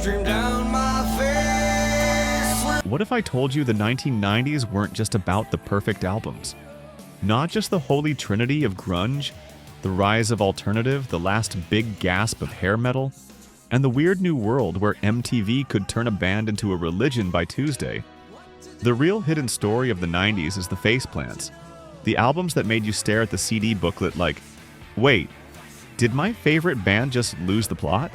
stream down my face. What if I told you the 1990s weren't just about the perfect albums? Not just the holy trinity of grunge, the rise of alternative, the last big gasp of hair metal, and the weird new world where MTV could turn a band into a religion by Tuesday. The real hidden story of the 90s is the faceplants, the albums that made you stare at the CD booklet like, wait, did my favorite band just lose the plot?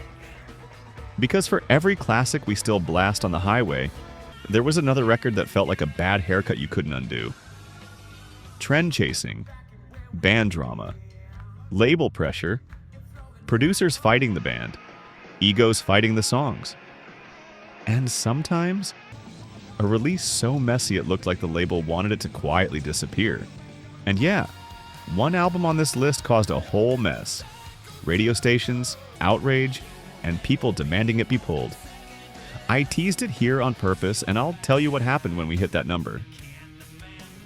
Because for every classic we still blast on the highway, there was another record that felt like a bad haircut you couldn't undo. Trend chasing, band drama, label pressure, producers fighting the band, egos fighting the songs. And sometimes, a release so messy it looked like the label wanted it to quietly disappear. And yeah, one album on this list caused a whole mess. Radio stations, outrage, and people demanding it be pulled. I teased it here on purpose, and I'll tell you what happened when we hit that number.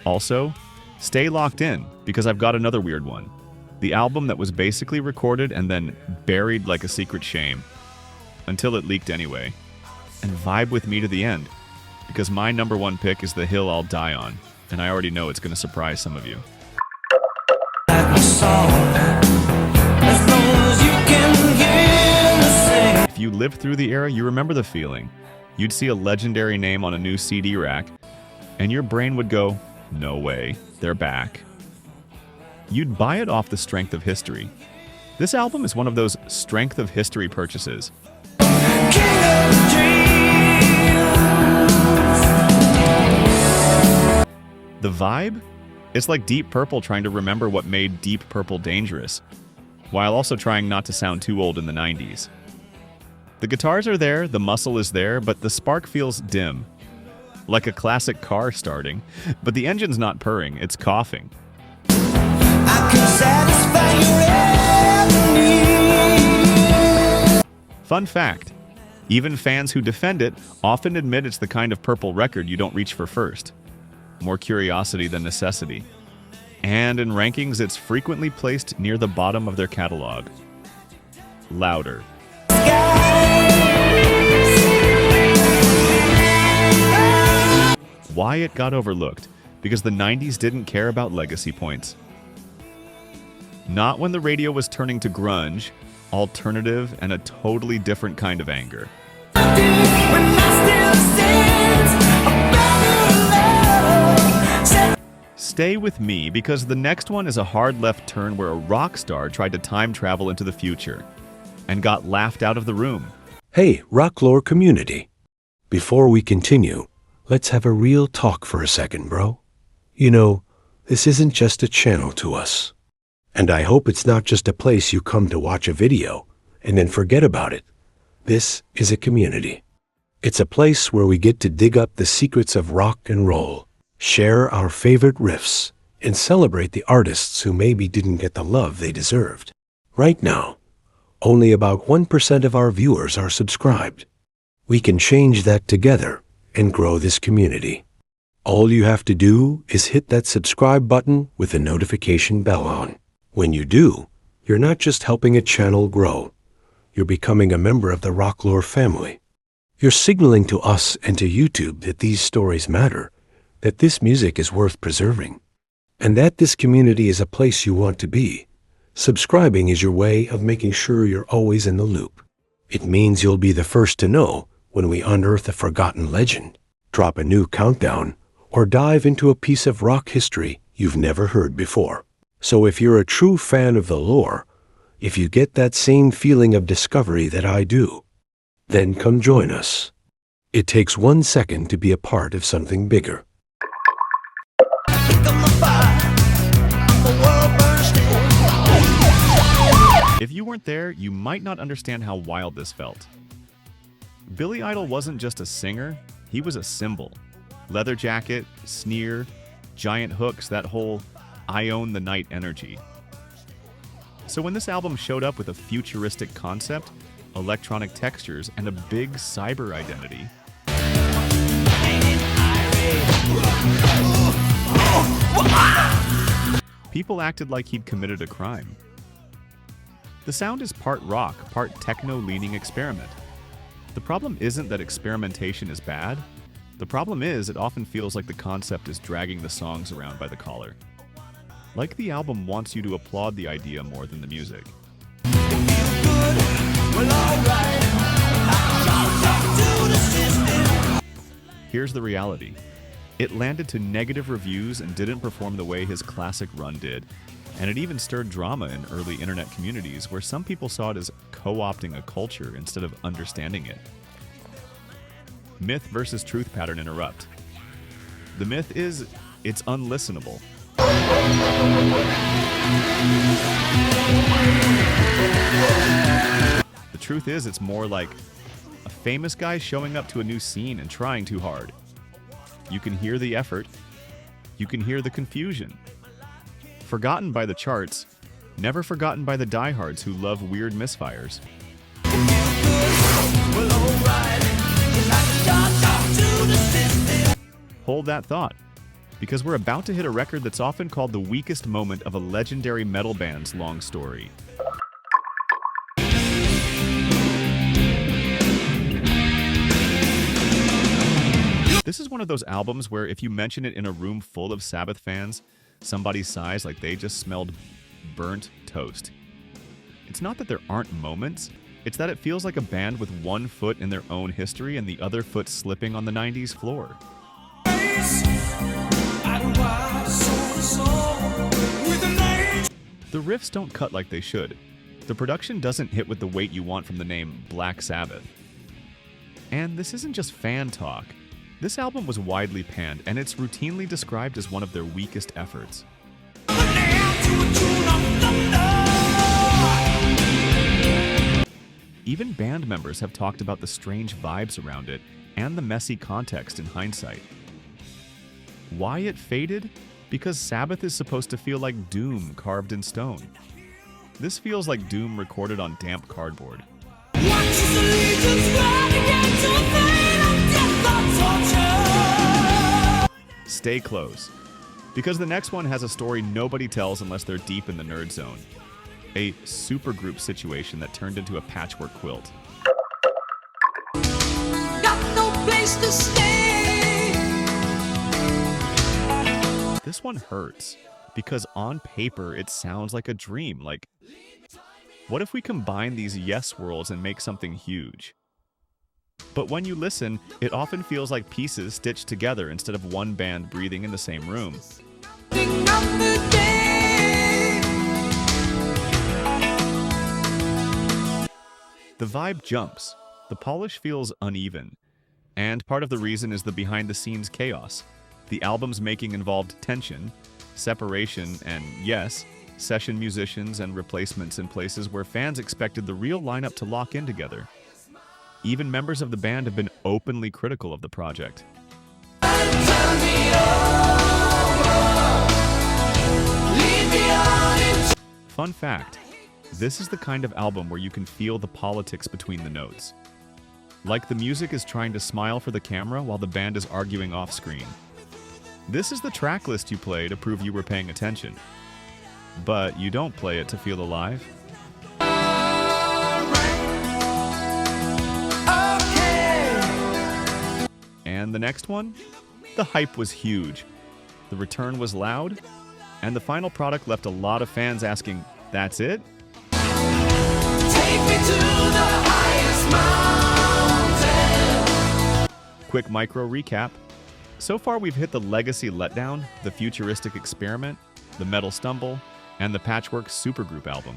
Also, stay locked in, because I've got another weird one. The album that was basically recorded and then buried like a secret shame. Until it leaked anyway. And vibe with me to the end, because my number one pick is the hill I'll die on, and I already know it's going to surprise some of you. If you lived through the era, you remember the feeling. You'd see a legendary name on a new CD rack, and your brain would go, no way, they're back. You'd buy it off the strength of history. This album is one of those strength of history purchases. The vibe? It's like Deep Purple trying to remember what made Deep Purple dangerous, while also trying not to sound too old in the 90s. The guitars are there, the muscle is there, but the spark feels dim. Like a classic car starting, but the engine's not purring, it's coughing. I can satisfy your every need. Fun fact, even fans who defend it often admit it's the kind of Purple record you don't reach for first. More curiosity than necessity. And in rankings, it's frequently placed near the bottom of their catalog. Louder. Why it got overlooked? Because the 90s didn't care about legacy points. Not when the radio was turning to grunge, alternative, and a totally different kind of anger. Stay with me, because the next one is a hard left turn where a rock star tried to time travel into the future and got laughed out of the room. Hey, Rocklore community. Before we continue, let's have a real talk for a second, bro. You know, this isn't just a channel to us. And I hope it's not just a place you come to watch a video and then forget about it. This is a community. It's a place where we get to dig up the secrets of rock and roll, share our favorite riffs, and celebrate the artists who maybe didn't get the love they deserved. Right now, only about 1% of our viewers are subscribed. We can change that together and grow this community. All you have to do is hit that subscribe button with the notification bell on. When you do, you're not just helping a channel grow, you're becoming a member of the Rocklore family. You're signaling to us and to YouTube that these stories matter, that this music is worth preserving, and that this community is a place you want to be. Subscribing is your way of making sure you're always in the loop. It means you'll be the first to know when we unearth a forgotten legend, drop a new countdown, or dive into a piece of rock history you've never heard before. So if you're a true fan of the lore, if you get that same feeling of discovery that I do, then come join us. It takes 1 second to be a part of something bigger. If you weren't there, you might not understand how wild this felt. Billy Idol wasn't just a singer, he was a symbol. Leather jacket, sneer, giant hooks, that whole I own the night energy. So when this album showed up with a futuristic concept, electronic textures, and a big cyber identity, people acted like he'd committed a crime. The sound is part rock, part techno-leaning experiment. The problem isn't that experimentation is bad. The problem is it often feels like the concept is dragging the songs around by the collar. Like the album wants you to applaud the idea more than the music. Here's the reality. It landed to negative reviews and didn't perform the way his classic run did. And it even stirred drama in early internet communities where some people saw it as co-opting a culture instead of understanding it. Myth versus truth pattern interrupt. The myth is, it's unlistenable. The truth is, it's more like a famous guy showing up to a new scene and trying too hard. You can hear the effort. You can hear the confusion. Forgotten by the charts, never forgotten by the diehards who love weird misfires. Hold that thought, because we're about to hit a record that's often called the weakest moment of a legendary metal band's long story. This is one of those albums where if you mention it in a room full of Sabbath fans, somebody sighs like they just smelled burnt toast. It's not that there aren't moments, it's that it feels like a band with one foot in their own history and the other foot slipping on the 90s floor. The riffs don't cut like they should. The production doesn't hit with the weight you want from the name Black Sabbath. And this isn't just fan talk. This album was widely panned, and it's routinely described as one of their weakest efforts. Even band members have talked about the strange vibes around it and the messy context in hindsight. Why it faded? Because Sabbath is supposed to feel like doom carved in stone. This feels like doom recorded on damp cardboard. Stay close, because the next one has a story nobody tells unless they're deep in the nerd zone. A supergroup situation that turned into a patchwork quilt. Got no place to stay. This one hurts, because on paper it sounds like a dream, like, what if we combine these yes worlds and make something huge? But when you listen, it often feels like pieces stitched together instead of one band breathing in the same room. The vibe jumps, the polish feels uneven, and part of the reason is the behind-the-scenes chaos. The album's making involved tension, separation, and yes, session musicians and replacements in places where fans expected the real lineup to lock in together. Even members of the band have been openly critical of the project. Fun fact, this is the kind of album where you can feel the politics between the notes. Like the music is trying to smile for the camera while the band is arguing off-screen. This is the track list you play to prove you were paying attention. But you don't play it to feel alive. And the next one? The hype was huge. The return was loud. And the final product left a lot of fans asking, that's it? Take me to the highest mountain. Quick micro recap. So far we've hit the legacy letdown, the futuristic experiment, the metal stumble, and the patchwork supergroup album.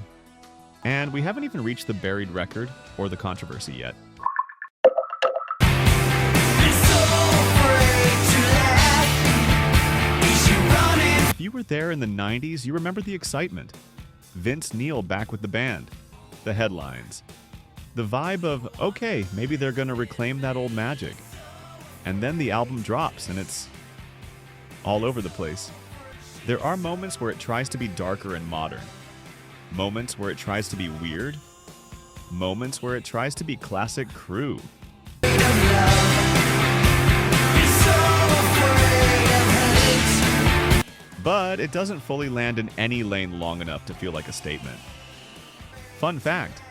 And we haven't even reached the buried record or the controversy yet. If you were there in the 90s, you remember the excitement. Vince Neil back with the band. The headlines. The vibe of, okay, maybe they're gonna reclaim that old magic. And then the album drops and it's all over the place. There are moments where it tries to be darker and modern. Moments where it tries to be weird. Moments where it tries to be classic Crew. But it doesn't fully land in any lane long enough to feel like a statement. Fun fact,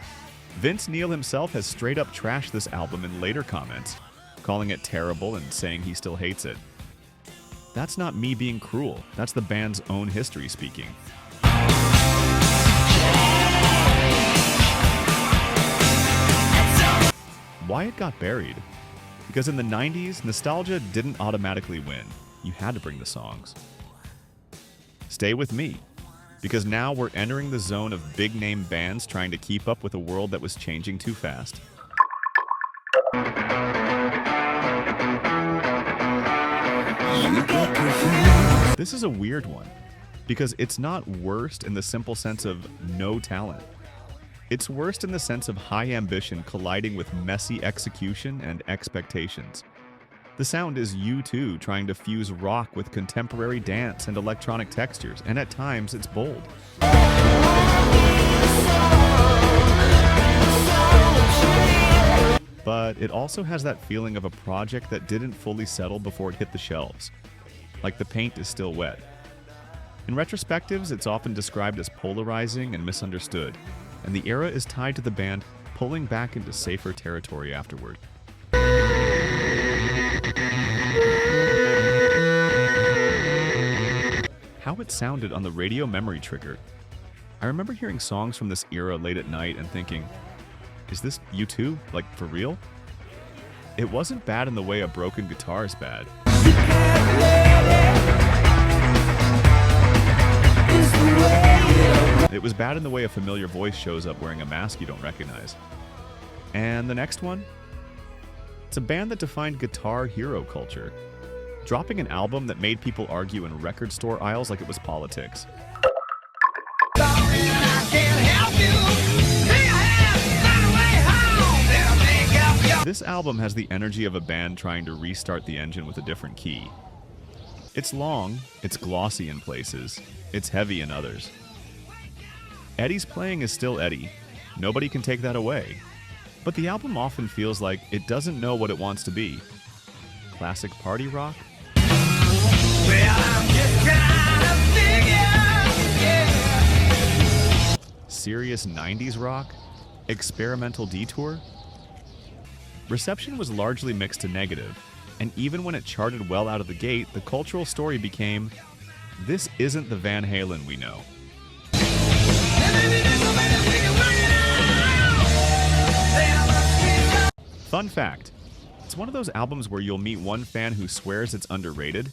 Vince Neil himself has straight up trashed this album in later comments, calling it terrible and saying he still hates it. That's not me being cruel, that's the band's own history speaking. Why it got buried? Because in the 90s, nostalgia didn't automatically win. You had to bring the songs. Stay with me, because now we're entering the zone of big-name bands trying to keep up with a world that was changing too fast. This is a weird one, because it's not worst in the simple sense of no talent. It's worst in the sense of high ambition colliding with messy execution and expectations. The sound is U2 trying to fuse rock with contemporary dance and electronic textures, and at times it's bold. But it also has that feeling of a project that didn't fully settle before it hit the shelves, like the paint is still wet. In retrospectives, it's often described as polarizing and misunderstood, and the era is tied to the band pulling back into safer territory afterward. How it sounded on the radio memory trigger. I remember hearing songs from this era late at night and thinking, is this U2, like for real? It wasn't bad in the way a broken guitar is bad. It was bad in the way a familiar voice shows up wearing a mask you don't recognize. And the next one? It's a band that defined guitar hero culture, dropping an album that made people argue in record store aisles like it was politics. This album has the energy of a band trying to restart the engine with a different key. It's long, it's glossy in places, it's heavy in others. Eddie's playing is still Eddie. Nobody can take that away. But the album often feels like it doesn't know what it wants to be. Classic party rock? Serious 90s rock? Experimental detour? Reception was largely mixed to negative, and even when it charted well out of the gate, the cultural story became, this isn't the Van Halen we know. Fun fact, it's one of those albums where you'll meet one fan who swears it's underrated,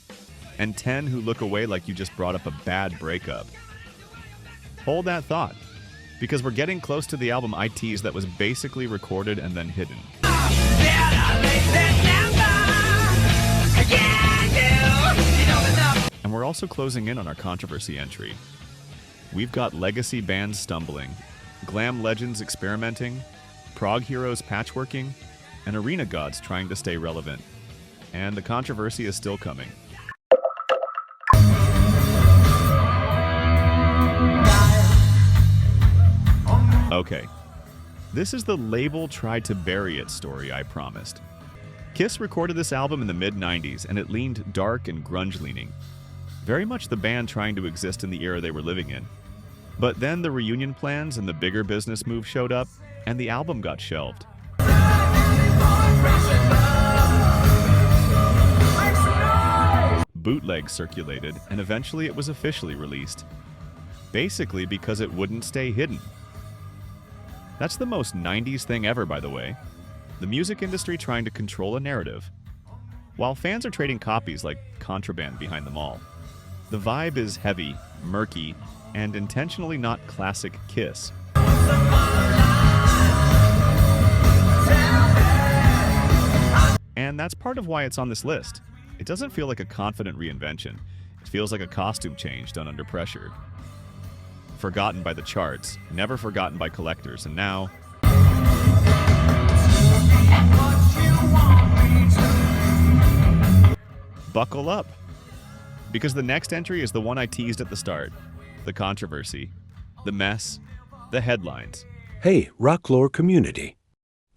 and 10 who look away like you just brought up a bad breakup. Hold that thought, because we're getting close to the album I teased that was basically recorded and then hidden. And we're also closing in on our controversy entry. We've got legacy bands stumbling, glam legends experimenting, prog heroes patchworking, and arena gods trying to stay relevant. And the controversy is still coming. Okay, this is the label tried to bury it story I promised. Kiss recorded this album in the mid-90s, and it leaned dark and grunge-leaning. Very much the band trying to exist in the era they were living in. But then the reunion plans and the bigger business move showed up, and the album got shelved. Bootlegs circulated, and eventually it was officially released. Basically because it wouldn't stay hidden. That's the most 90s thing ever, by the way. The music industry trying to control a narrative. While fans are trading copies like contraband behind them all. The vibe is heavy, murky, and intentionally not classic Kiss. And that's part of why it's on this list. It doesn't feel like a confident reinvention. It feels like a costume change done under pressure. Forgotten by the charts, never forgotten by collectors, and now... buckle up! Because the next entry is the one I teased at the start. The controversy, the mess, the headlines. Hey, Rocklore community.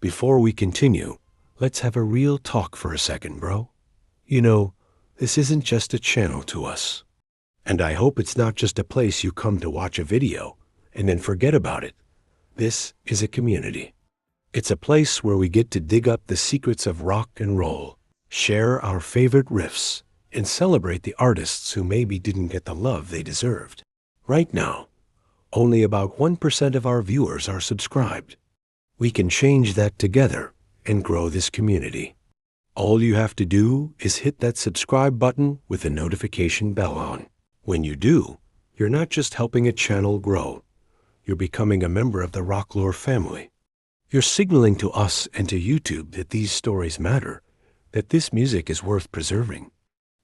Before we continue, let's have a real talk for a second, bro. You know, this isn't just a channel to us. And I hope it's not just a place you come to watch a video and then forget about it. This is a community. It's a place where we get to dig up the secrets of rock and roll, share our favorite riffs, and celebrate the artists who maybe didn't get the love they deserved. Right now, only about 1% of our viewers are subscribed. We can change that together and grow this community. All you have to do is hit that subscribe button with the notification bell on. When you do, you're not just helping a channel grow, you're becoming a member of the Rocklore family. You're signaling to us and to YouTube that these stories matter, that this music is worth preserving,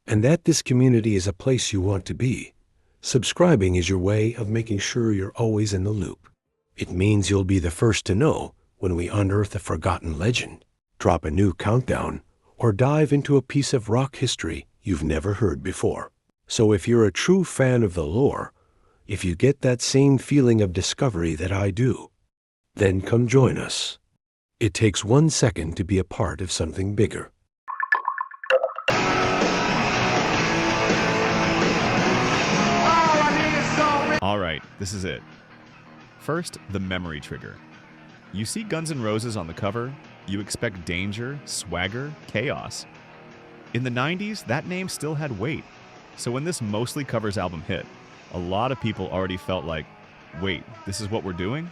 and that this community is a place you want to be. Subscribing is your way of making sure you're always in the loop. It means you'll be the first to know when we unearth a forgotten legend, drop a new countdown, or dive into a piece of rock history you've never heard before. So if you're a true fan of the lore, if you get that same feeling of discovery that I do, then come join us. It takes 1 second to be a part of something bigger. All right, this is it. First, the memory trigger. You see Guns N' Roses on the cover, you expect danger, swagger, chaos. In the 90s, that name still had weight. So when this mostly covers album hit, a lot of people already felt like, wait, this is what we're doing?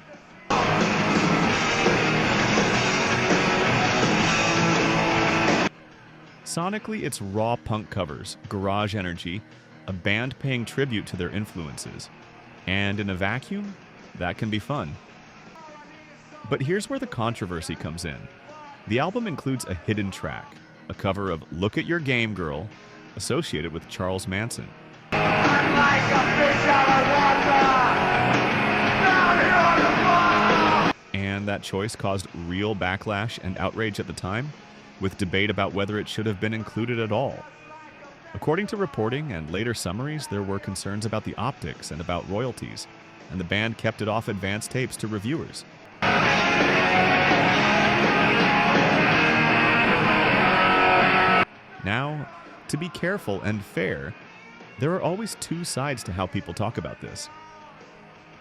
Sonically, it's raw punk covers, garage energy, a band paying tribute to their influences. And in a vacuum, that can be fun. But here's where the controversy comes in. The album includes a hidden track, a cover of Look at Your Game Girl, associated with Charles Manson. And that choice caused real backlash and outrage at the time, with debate about whether it should have been included at all. According to reporting and later summaries, there were concerns about the optics and about royalties, and the band kept it off advance tapes to reviewers. Now, to be careful and fair, there are always two sides to how people talk about this.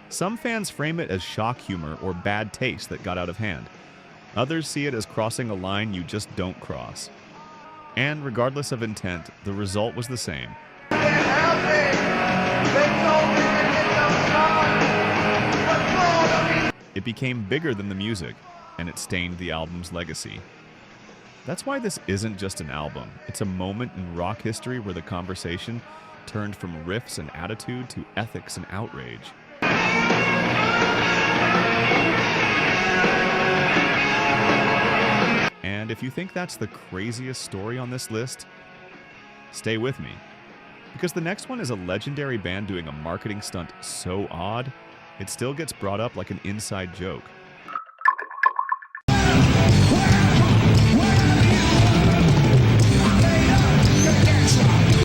Some fans frame it as shock humor or bad taste that got out of hand. Others see it as crossing a line you just don't cross. And regardless of intent, the result was the same. It became bigger than the music, and it stained the album's legacy. That's why this isn't just an album. It's a moment in rock history where the conversation turned from riffs and attitude to ethics and outrage. And if you think that's the craziest story on this list, stay with me. Because the next one is a legendary band doing a marketing stunt so odd, it still gets brought up like an inside joke.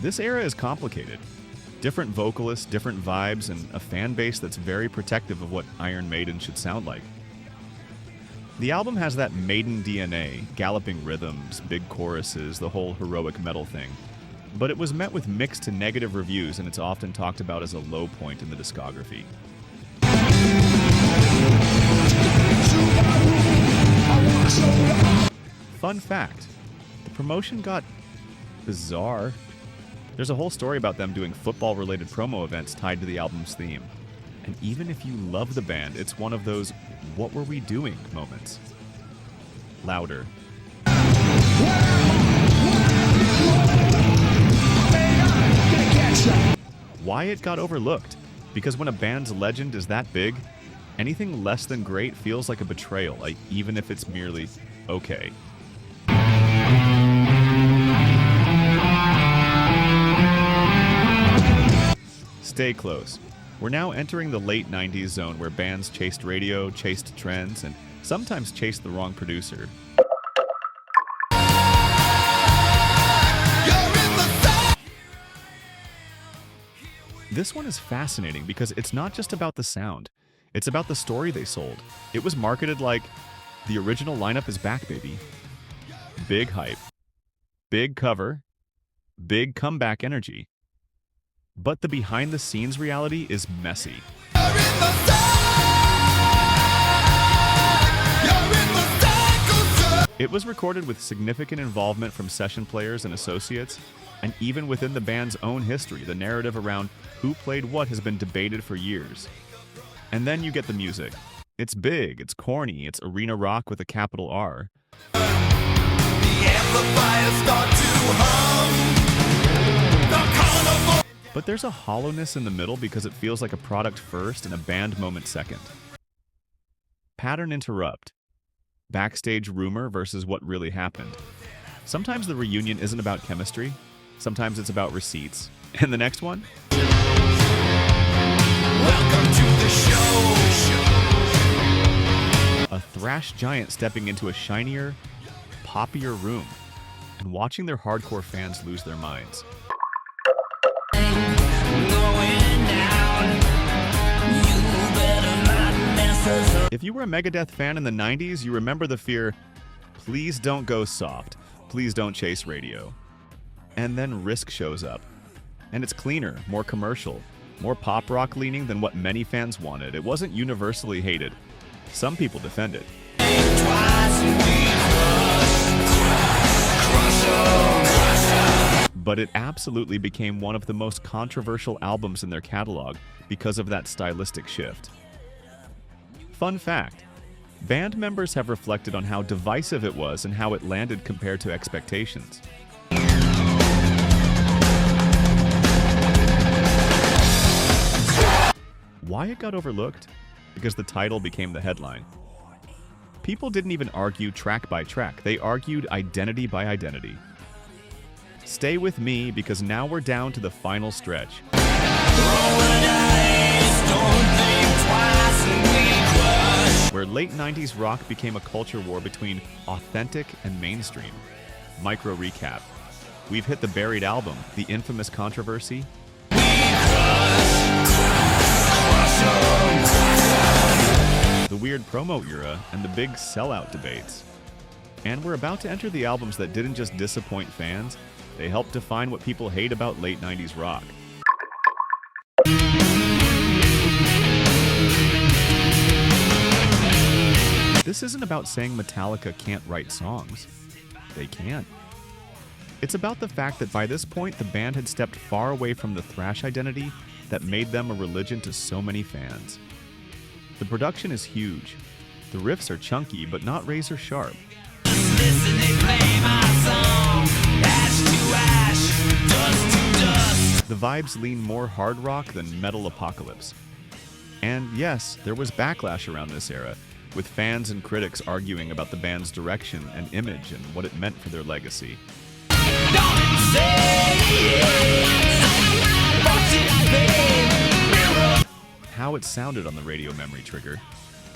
This era is complicated. Different vocalists, different vibes, and a fan base that's very protective of what Iron Maiden should sound like. The album has that Maiden DNA, galloping rhythms, big choruses, the whole heroic metal thing. But it was met with mixed to negative reviews, and it's often talked about as a low point in the discography. Fun fact, the promotion got bizarre. There's a whole story about them doing football-related promo events tied to the album's theme. And even if you love the band, it's one of those "what were we doing" moments. Louder. Why it got overlooked? Because when a band's legend is that big, anything less than great feels like a betrayal, like even if it's merely okay. Stay close. We're now entering the late 90s zone where bands chased radio, chased trends, and sometimes chased the wrong producer. This one is fascinating because it's not just about the sound. It's about the story they sold. It was marketed like, the original lineup is back, baby. Big hype. Big cover. Big comeback energy. But the behind-the-scenes reality is messy. You're in the It was recorded with significant involvement from session players and associates, and even within the band's own history, the narrative around who played what has been debated for years. And then you get the music. It's big, it's corny, it's arena rock with a capital R. The amplifiers start to hum. The carnival. But there's a hollowness in the middle because it feels like a product first and a band moment second. Pattern interrupt. Backstage rumor versus what really happened. Sometimes the reunion isn't about chemistry. Sometimes it's about receipts. And the next one? Welcome to the show. A thrash giant stepping into a shinier, poppier room and watching their hardcore fans lose their minds. If you were a Megadeth fan in the 90s, you remember the fear, please don't go soft, please don't chase radio. And then Risk shows up. And it's cleaner, more commercial, more pop rock leaning than what many fans wanted. It wasn't universally hated. Some people defend it. But it absolutely became one of the most controversial albums in their catalog because of that stylistic shift. Fun fact, band members have reflected on how divisive it was and how it landed compared to expectations. Why it got overlooked? Because the title became the headline. People didn't even argue track by track, they argued identity by identity. Stay with me because now we're down to the final stretch. Where late 90s rock became a culture war between authentic and mainstream. Micro recap. We've hit the buried album, the infamous controversy. The weird promo era and the big sellout debates. And we're about to enter the albums that didn't just disappoint fans, they helped define what people hate about late 90s rock. This isn't about saying Metallica can't write songs. They can. It's about the fact that by this point, the band had stepped far away from the thrash identity that made them a religion to so many fans. The production is huge. The riffs are chunky, but not razor sharp. The vibes lean more hard rock than metal apocalypse. And yes, there was backlash around this era, with fans and critics arguing about the band's direction and image and what it meant for their legacy. How it sounded on the radio memory trigger.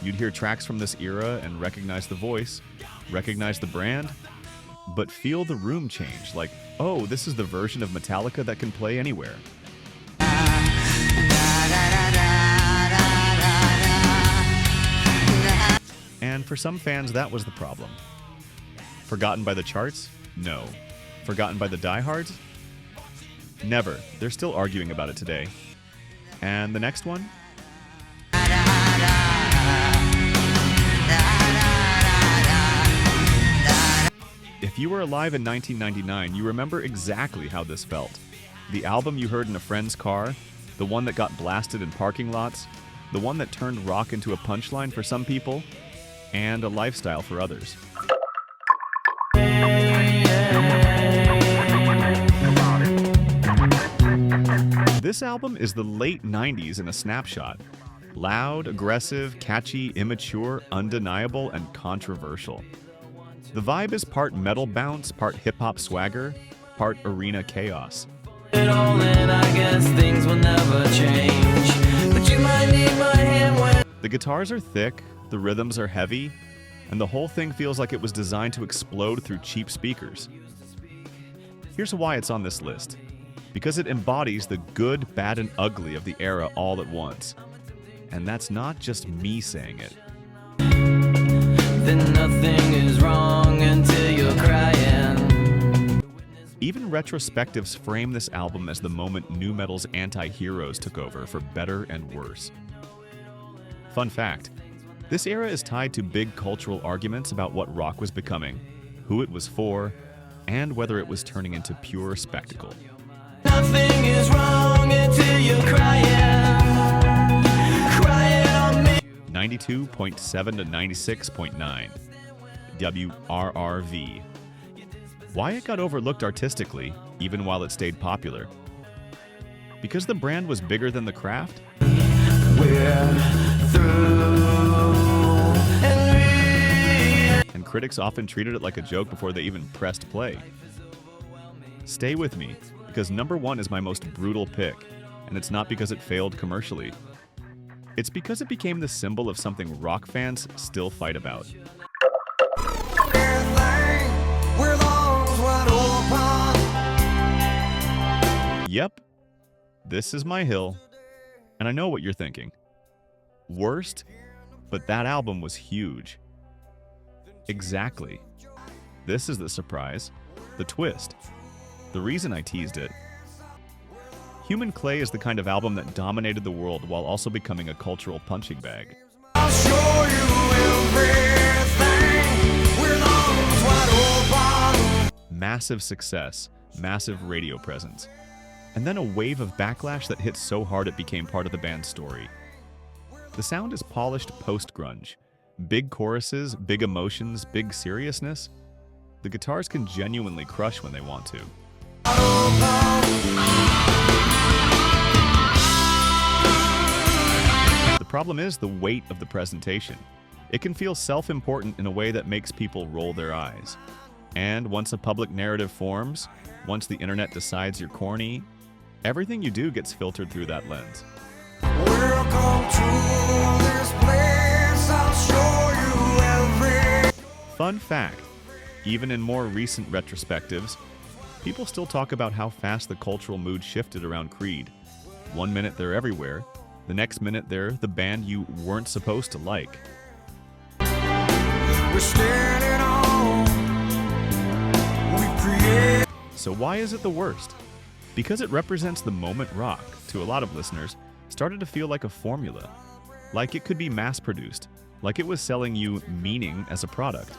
You'd hear tracks from this era and recognize the voice, recognize the brand, but feel the room change, like, oh, this is the version of Metallica that can play anywhere. And for some fans, that was the problem. Forgotten by the charts? No. Forgotten by the diehards? Never. They're still arguing about it today. And the next one? If you were alive in 1999, you remember exactly how this felt. The album you heard in a friend's car, the one that got blasted in parking lots, the one that turned rock into a punchline for some people, and a lifestyle for others. This album is the late 90s in a snapshot. Loud, aggressive, catchy, immature, undeniable, and controversial. The vibe is part metal bounce, part hip-hop swagger, part arena chaos. The guitars are thick, the rhythms are heavy, and the whole thing feels like it was designed to explode through cheap speakers. Here's why it's on this list. Because it embodies the good, bad, and ugly of the era all at once. And that's not just me saying it. Then nothing is wrong until you're crying. Even retrospectives frame this album as the moment nu metal's anti-heroes took over for better and worse. Fun fact, This era is tied to big cultural arguments about what rock was becoming, who it was for, and whether it was turning into pure spectacle. Nothing is wrong until you're crying. Crying on me. 92.7 to 96.9. WRRV. Why it got overlooked artistically, even while it stayed popular? Because the brand was bigger than the craft? We're through. And critics often treated it like a joke before they even pressed play. Stay with me, because number one is my most brutal pick, and it's not because it failed commercially. It's because it became the symbol of something rock fans still fight about. Yep, this is my hill, and I know what you're thinking. Worst, but that album was huge. Exactly. This is the surprise, the twist, the reason I teased it. Human Clay is the kind of album that dominated the world while also becoming a cultural punching bag. I'll show you everything. We're lungs wide open. Massive success, massive radio presence, and then a wave of backlash that hit so hard it became part of the band's story. The sound is polished post-grunge. Big choruses, big emotions, big seriousness. The guitars can genuinely crush when they want to. The problem is the weight of the presentation. It can feel self-important in a way that makes people roll their eyes. And once a public narrative forms, once the internet decides you're corny, everything you do gets filtered through that lens. Welcome to this place. I'll show you everything. Fun fact, even in more recent retrospectives, people still talk about how fast the cultural mood shifted around Creed. One minute they're everywhere, the next minute they're the band you weren't supposed to like. We're standing on. We create. So why is it the worst? Because it represents the moment rock, to a lot of listeners, started to feel like a formula. Like it could be mass-produced. Like it was selling you meaning as a product.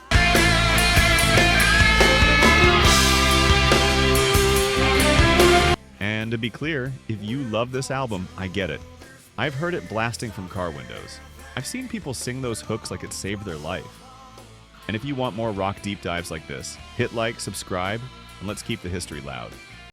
And to be clear, if you love this album, I get it. I've heard it blasting from car windows. I've seen people sing those hooks like it saved their life. And if you want more rock deep dives like this, hit like, subscribe, and let's keep the history loud.